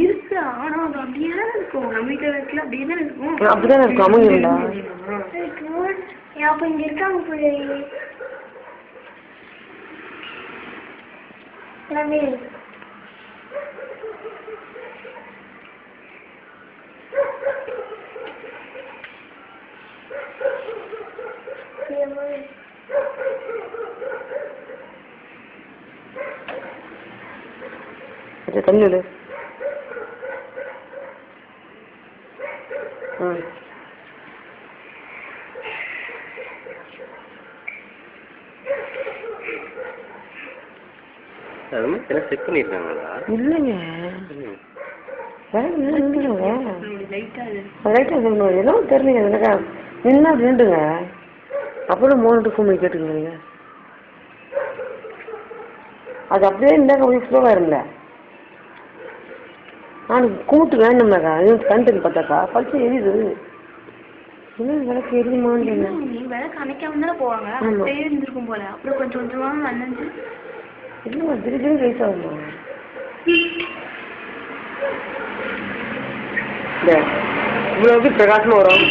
இருக்கு. ஆனா அது அப்படியே தான் இருக்கும். நம்ம வீட்டுல வைக்கல அப்படியே தான் இருக்கும். அப்படிதான் இருக்கும். அமுங்கிருந்தா அப்ப இங்க இருக்காங்க பிள்ளை எல்லாமே. தண்ணி விடு. செக் பண்ணிருக்காங்களா? இல்லைங்க, ஏதோ தெரியலங்க எனக்கு. நின்னா நின்றுங்க, அப்புறம் 3 ஃபோன் பண்ணி கேட்டுக்கீங்க. அது அப்படியே இருந்தாக்க கொஞ்சம் ஸ்லோவாக இருந்தல. நான் கூட்டு வேணும்னாக்கா கண்டுன்னு பார்த்தாக்கா பச்சை எரியுது. இன்னும் விளக்கு எரியுமான்னு விளக்கு அணைக்காம தானே போவாங்க. அப்படியே இருந்திருக்கும் போல. அப்புறம் கொஞ்சம் கொஞ்சமாக அணைஞ்சு இல்லைம்மா திடீர்னு ரைஸ் ஆகுமா? இவ்வளோ பிரகாசமாக வரும்.